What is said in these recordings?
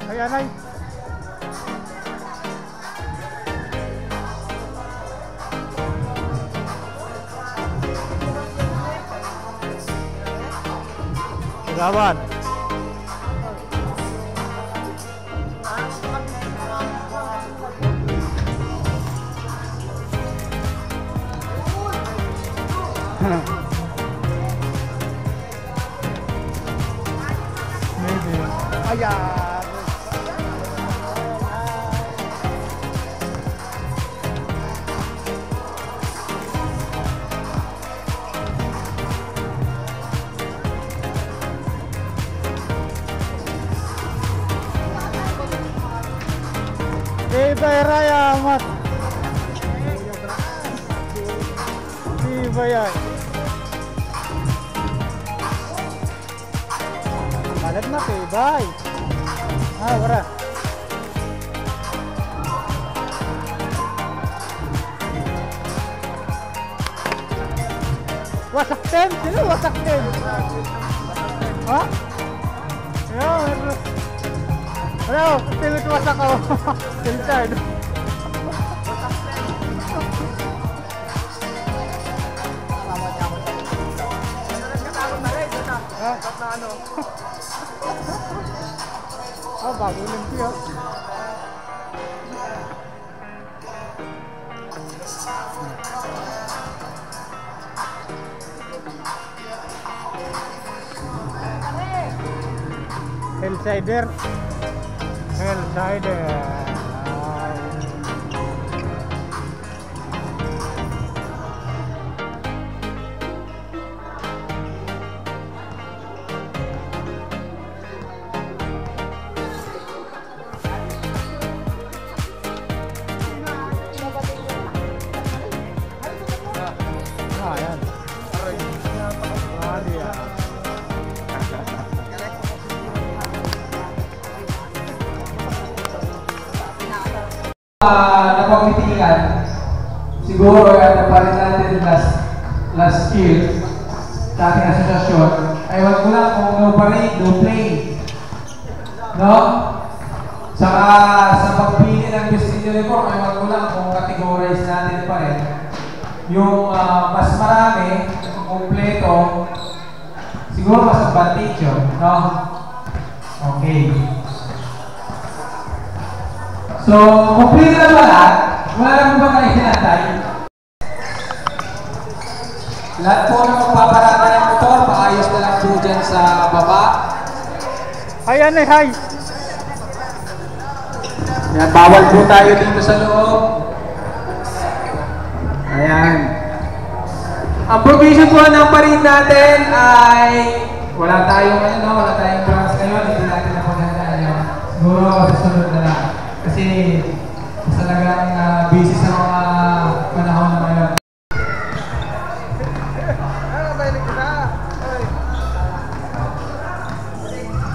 Ayan ay. Lawan. Maybe. Ayan. Tibay Raya Amat. Tibay yan. Balat na tibay. Wala. Wasak 10? Sino wasak 10? Ha? Ayan. Ano? Pilit wasak ako. Tiltard. Bago limpyo. Hellsider. Ayan. Napagtitigan siguro yan pa rin natin last year sa ating asosasyon ay wag ko lang kung no parade, no play, no? Saka sa pagpili ng best uniform ay wag ko lang kung categorize natin pa rin yung mas marami, kompleto, siguro mas advantage yun, no? Okay. So, complete na ba lahat? Wala lang ba kayo sinatay? Lahat po na magpaparata ng motor, paayos na lang po dyan sa baba. Ayan eh, hi! Yan, bawal po tayo dito sa loob. Ayan. Ang provision po ng parin natin ay wala tayong branch ngayon, hindi natin na paghandaan yun. Siguro sa sunod na lang. Kasi talagang busy sa mga panahon na ngayon.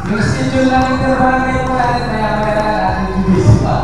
Yung schedule lang yung barangay po natin, maya-maya natin yung busy pa.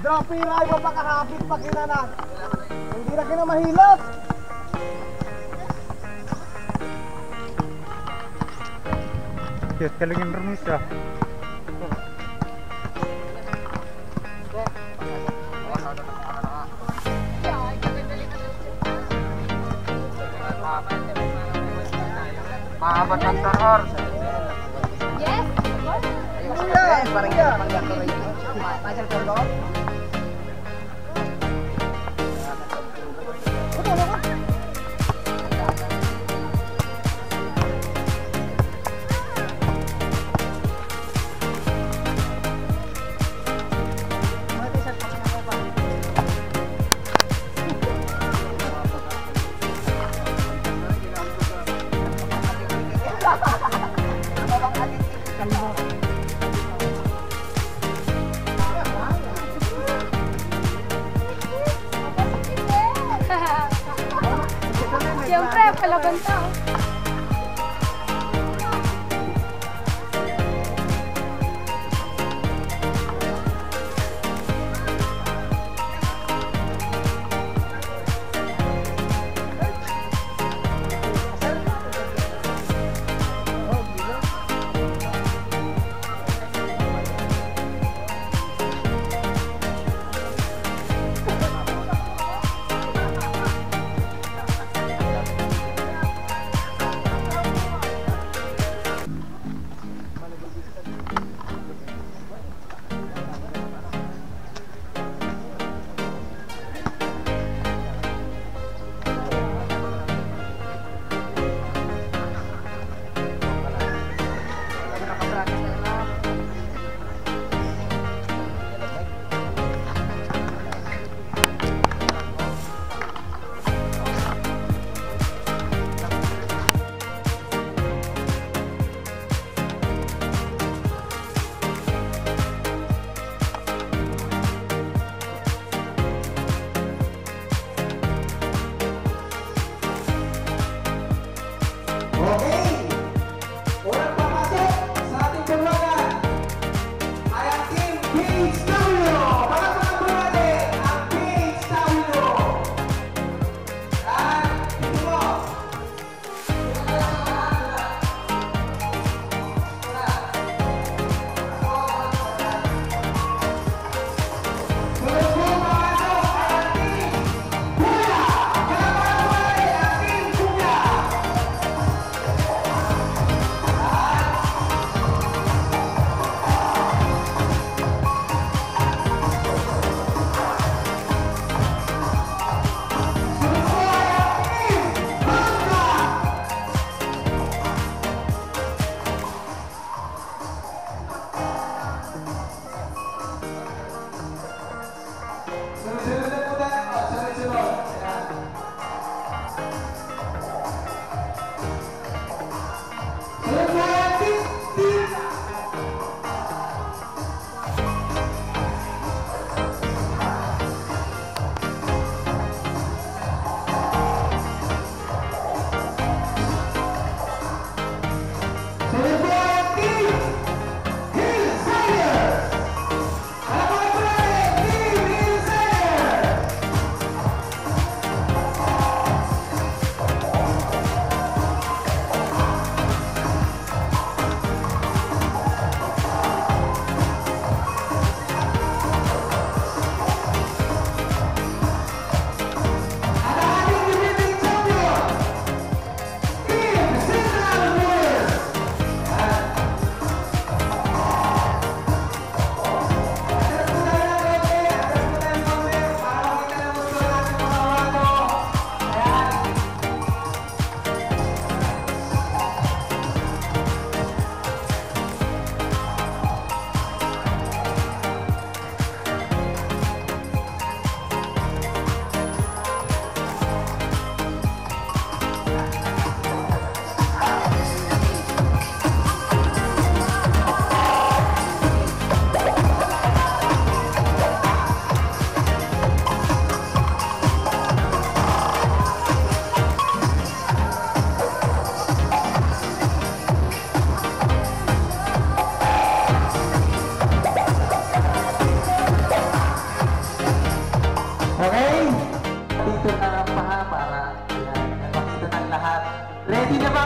Drop piray mo pakahapit pa kinanan. Hindi na kina mahilap. Yes, kalingin rin siya. Mahabat ng teror. Yes. Parang manggato rin. Masal ko loob.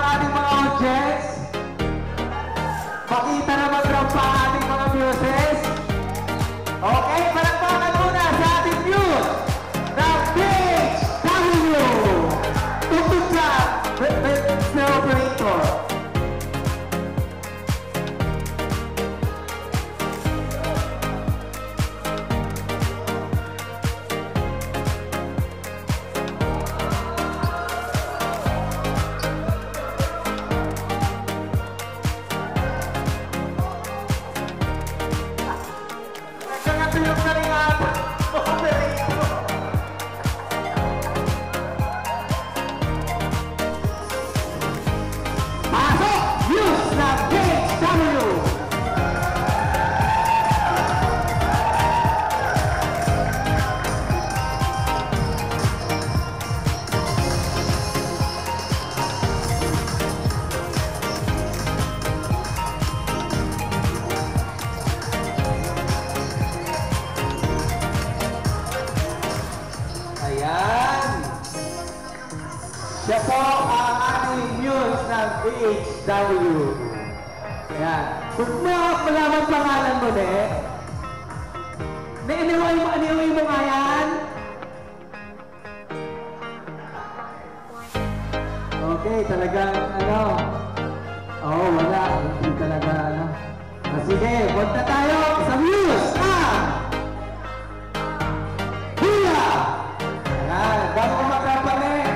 ating mga audience. Makita na magrampa ang ating mga muses. Okay, palakpakan muna sa ating muse ng PHW. Tutok sa Mr. Operator. Siya po ang ating muse ng PHW. Ayan. Kung malaman pangalan mo, Iniway mo nga yan? Okay, talagang wala. Hindi talaga sige, punta tayo sa muse Hula! Ayan, bago ko magkapalit.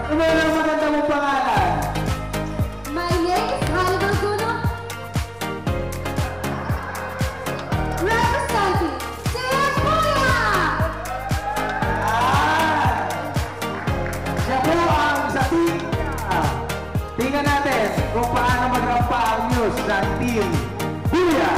Ano ang maganda mong pangalan? My name is Haligang Guno. Representing Singapore! Siya po ang sa team. Tingnan natin kung paano magrampa ang news ng team Hula!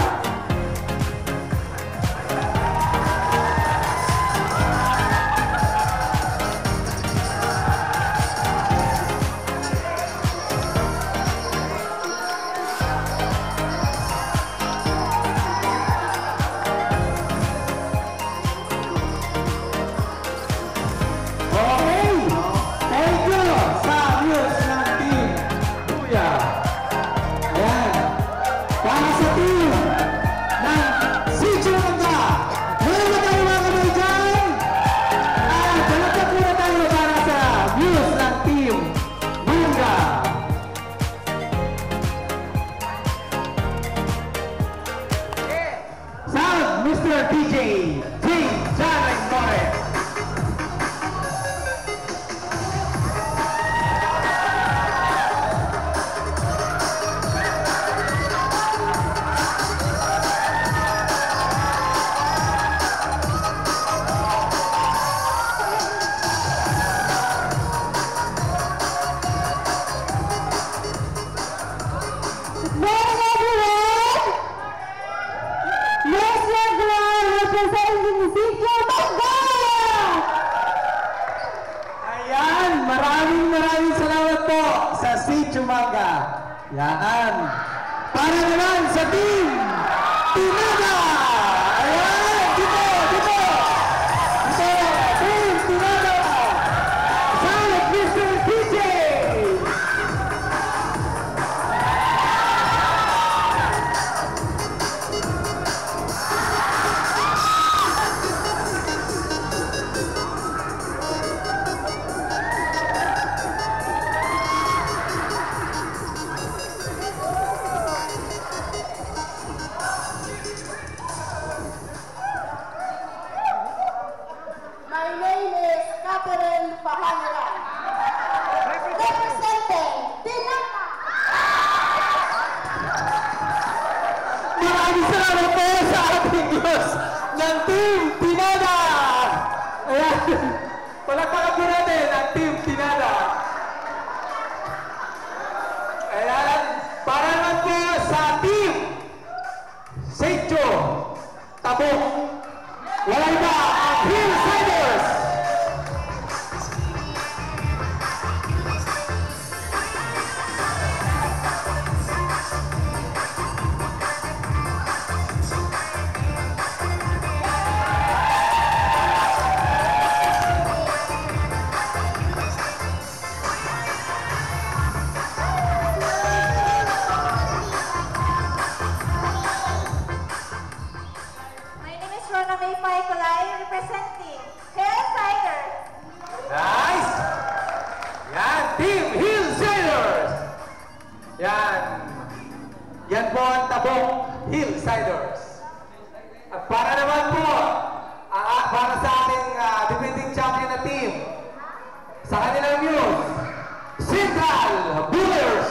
Mr. DJ James Jarek Torres. Maraming salamat po sa Sitio Manga. Yan. Para naman sa team Tinada. Ayan, dito. Team Tinada. Salad Mr. DJ. Maraming salamat po sa ating news ng Team Tinada! Ayan, palakpakan po natin ang Team Tinada. Ayan, para naman po sa Team Sitio Tabuk. Wala iba ang Hillsiders! Yan po ang tabong Hillsiders. At para naman po, para sa ating defending champion na team, sa kanilang news, Central Bullers!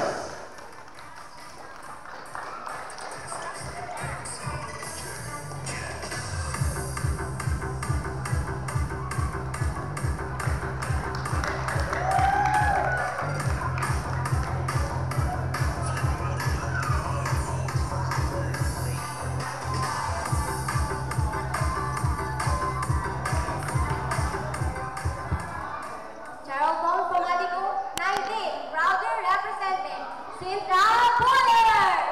Charlton Pomadico, 19, proudly representing Central Bullers!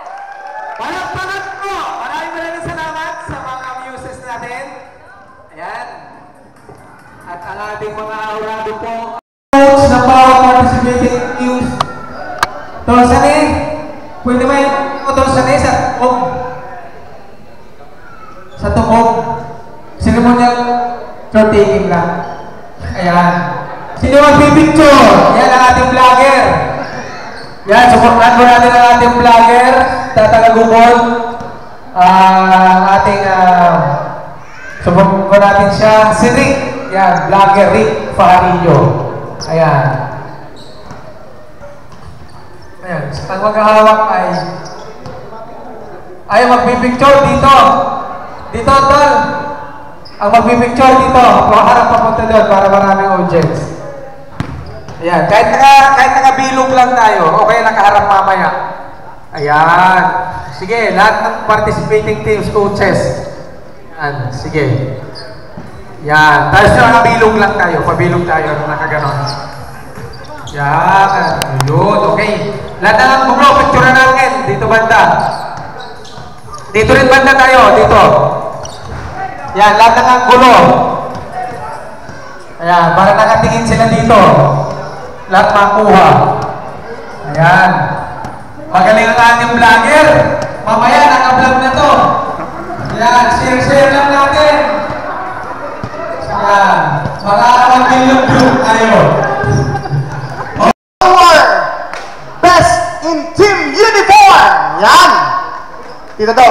Palakpakan po! Maraming salamat sa mga muses natin. Ayan. At ang ating mga aurado po. Coach ng bawat participating news. Torsane, pwede ba yung Torsane sa tukog? Sa tukog. Ceremonial short taking lang. Ayan. Sino magpipicture? Yan ang ating vlogger. Yan, supportan ko natin ang ating vlogger. Tatagagubol. Ating supportan ko natin siya. Si Rick. Yan, vlogger Rick Farillo. Ayan. Ayan. Ang maghahawak ay magpipicture dito. Dito, tol. Ang magpipicture dito. Harap papunta doon para maraming audience. Ayan, kahit nakabilog lang tayo, o kaya nakaharap mamaya. Ayan. Sige, lahat ng participating teams, coaches. Ayan, sige. Ayan, tapos nakabilog lang tayo, pabilog tayo, nakaganon. Ayan, yun, okay. Lahat na lang bumlo, picture na natin, dito banda. Dito rin banda tayo, dito. Ayan, lahat na lang gulo. Ayan, para nakatingin sila dito. Lahat makuha. Ayan. Magaling ang ating vlogger. Mamaya, naka-vlog na to. Ayan, share lang natin. Ayan. Makakapag-bilog tayo. Best in team uniform! Yan! Dito to.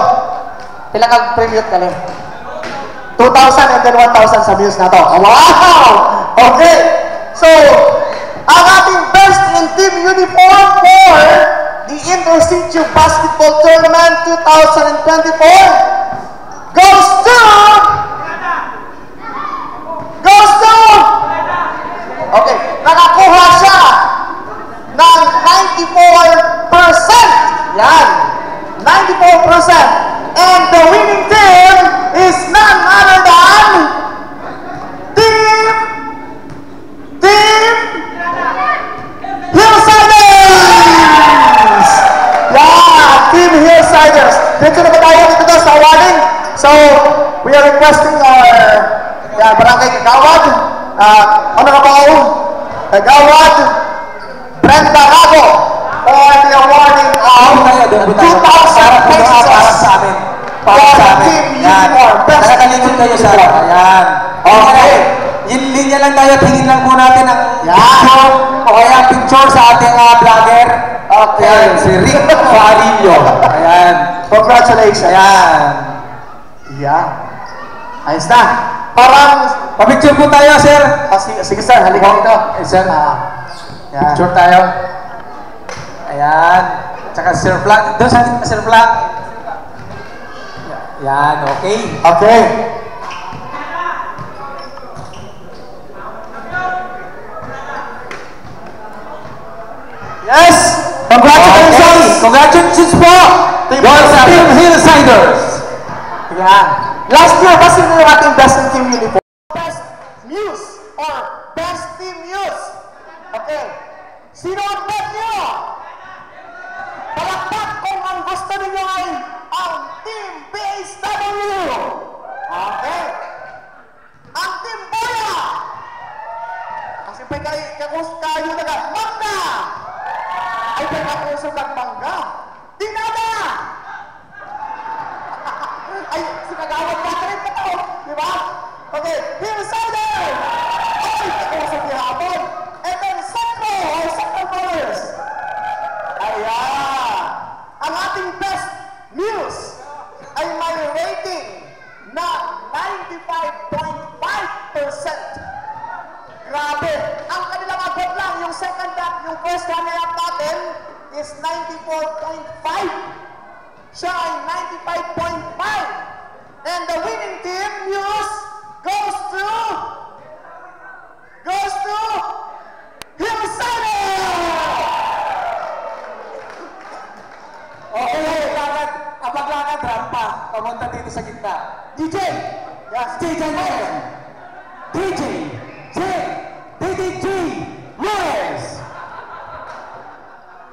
Pila kang premium ka lang. 2,000 and then 1,000 sa views na to. Wow! Okay! So, ang ating best in team uniform for the Inter-Sitio Basketball Tournament 2024 goes to okay, nakakuha siya ng 94%. Yan, 94%. And the winning team is none other than Team Hillsiders! Yeah, Team Hillsiders. Dito na ba tayo dito sa awarding? So, we are requesting our barangay kagawad, honorable kagawad Brenda Rago for the awarding of 2,000 pesos para sa amin. Team Yan. uniform. Nakatalikod kayo sa ayan. Okay. Yung linya lang tayo, tingin lang po natin ang picture o kaya picture sa ating vlogger. Okay. Ayan, si Rick Farillo. Ayan. Congratulations. Ayan. Yeah. Ayos na. Parang, Pa-picture po tayo, sir. sige sir, halika dito. Sir, Yeah. picture tayo. Ayan. Tsaka Sir Flag. Doon sa Sir Flag. Yan, okay. Okay. Yes! Congratulations! Okay. Congratulations po! Team Hillsiders! Yeah. Last year, kasi nyo yung ating best in team uniform. Best news or best team news. Okay. Sino ang bet nyo? Palakpak kung ang gusto ninyo ay ang Team BSW. Okay. Ang Team Boya. Kasi pa kayo nag-mangga. Ay pagkakusog nag-mangga. Dinada. Ay, si Kagawad Patrick na to. Diba? Okay. Hillsiders. Ay, kakusog ni Hapon. And then Central Colors. Ayan. ang ating best news ay may rating na 95.5%. Grabe! Ang kanilang abot lang, yung yung first runner-up natin is 94.5. Siya ay 95.5. And the winning team news goes to Hillside! Okay, maglakad rampa. Pamunta dito sa gitna. DJ! Yes. DJ Jen! DJ Morris!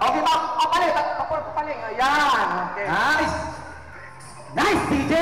Okay, papaling. Ayan. Okay. Nice! Nice, DJ!